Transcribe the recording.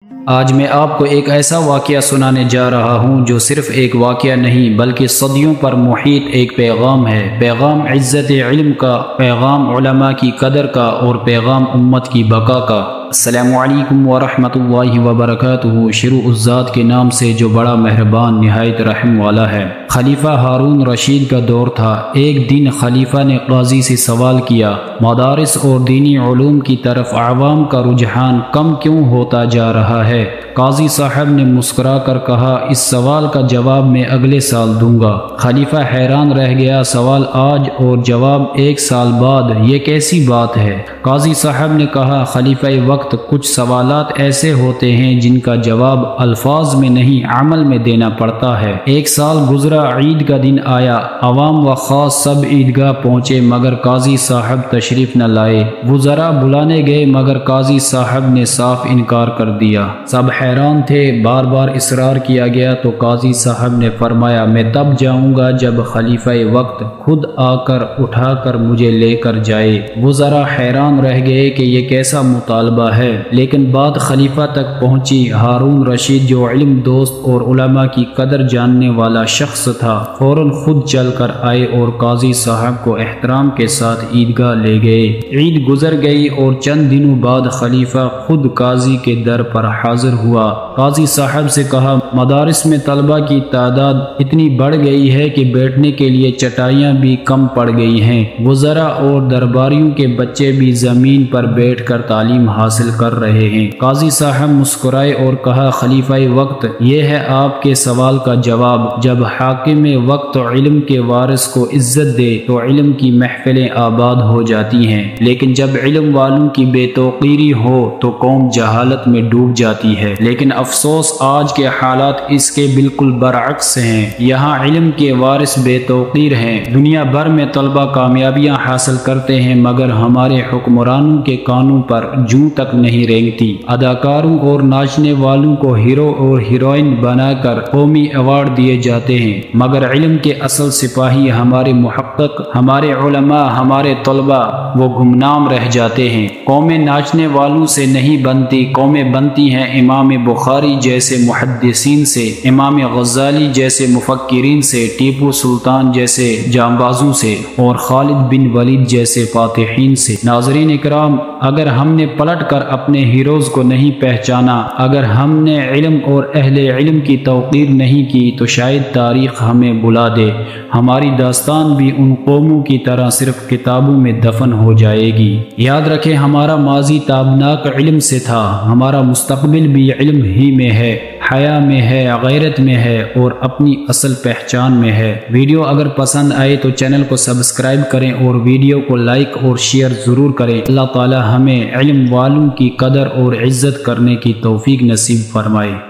آج میں آپ کو ایک ایسا واقعہ سنانے جا رہا ہوں جو صرف ایک واقعہ نہیں بلکہ صدیوں پر محیط ایک پیغام ہے۔ پیغام عزت علم کا، پیغام علماء کی قدر کا اور پیغام امت کی بقا کا۔ السلام علیکم ورحمۃ اللہ وبرکاتہ۔ شروع الذات کے نام سے جو بڑا مہربان نہایت رحم والا ہے۔ خلیفہ ہارون رشید کا دور تھا۔ ایک دن خلیفہ نے قاضی سے سوال کیا، مدارس اور دینی علوم کی طرف عوام کا رجحان کم کیوں ہوتا جا رہا ہے؟ قاضی صاحب نے مسکرا کر کہا، اس سوال کا جواب میں اگلے سال دوں گا۔ خلیفہ حیران رہ گیا، سوال آج اور جواب ایک سال بعد، یہ کیسی بات ہے؟ قاضی صاحب نے کہا، خلیفہ وقت، کچھ سوالات ایسے ہوتے ہیں جن کا جواب الفاظ میں نہیں عمل میں دینا پڑتا ہے۔ ایک سال گزرا، عید کا دن آیا، عوام و خاص سب عیدگاہ پہنچے مگر قاضی صاحب تشریف نہ لائے۔ وزراء بلانے گئے مگر قاضی صاحب نے صاف انکار کر دیا۔ سب حیران تھے، بار بار اصرار کیا گیا تو قاضی صاحب نے فرمایا، میں تب جاؤں گا جب خلیفہ وقت خود آ کر اٹھا کر مجھے لے کر جائے۔ وزراء حیران رہ گئے کہ یہ کیسا مطالبہ ہے، لیکن بات خلیفہ تک پہنچی۔ ہارون رشید جو علم دوست اور علماء کی قدر جاننے والا شخص تھا، فوراً خود چل کر آئے اور قاضی صاحب کو احترام کے ساتھ عیدگاہ لے گئے۔ عید گزر گئی اور چند دنوں بعد خلیفہ خود قاضی کے در پر حاضر ہوا۔ قاضی صاحب سے کہا، مدارس میں طلبہ کی تعداد اتنی بڑھ گئی ہے کہ بیٹھنے کے لیے چٹائیاں بھی کم پڑ گئی ہیں۔ وزراء اور درباریوں کے بچے بھی زمین پر بیٹھ کر تعلیم حاصل کر رہے ہیں۔ قاضی صاحب مسکرائے اور کہا، خلیفہ وقت، یہ ہے آپ کے سوال کا جواب۔ جب حاکم وقت علم کے وارث کو عزت دے تو علم کی محفلیں آباد ہو جاتی ہیں، لیکن جب علم والوں کی بے توقیری ہو تو قوم جہالت میں ڈوب جاتی ہے۔ لیکن افسوس، آج کے حالات اس کے بالکل برعکس ہیں۔ یہاں علم کے وارث بے توقیر ہیں۔ دنیا بھر میں طلبہ کامیابیاں حاصل کرتے ہیں مگر ہمارے حکمرانوں کے کانوں پر جوں تک نہیں رینگتی۔ اداکاروں اور ناچنے والوں کو ہیرو اور ہیروئن بنا کر قومی ایوارڈ دیے جاتے ہیں مگر علم کے اصل سپاہی، ہمارے محقق، ہمارے علماء، ہمارے طلبہ، وہ گمنام رہ جاتے ہیں۔ قومیں ناچنے والوں سے نہیں بنتی، قومیں بنتی ہیں امام بخاری جیسے محدثین سے، امام غزالی جیسے مفکرین سے، ٹیپو سلطان جیسے جانبازوں سے اور خالد بن ولید جیسے فاتحین سے۔ ناظرین اکرام، اگر ہم نے پلٹ کر اپنے ہیروز کو نہیں پہچانا، اگر ہم نے علم اور اہل علم کی توقیر نہیں کی تو شاید تاریخ ہمیں بلا دے، ہماری داستان بھی ان قوموں کی طرح صرف کتابوں میں دفن ہو جائے گی۔ یاد رکھیں، ہمارا ماضی تابناک علم سے تھا، ہمارا مستقبل بھی علم ہی میں ہے، حیا میں ہے، غیرت میں ہے اور اپنی اصل پہچان میں ہے۔ ویڈیو اگر پسند آئے تو چینل کو سبسکرائب کریں اور ویڈیو کو لائک اور شیئر ضرور کریں۔ اللہ تعالی ہمیں علم والوں کی قدر اور عزت کرنے کی توفیق نصیب فرمائے۔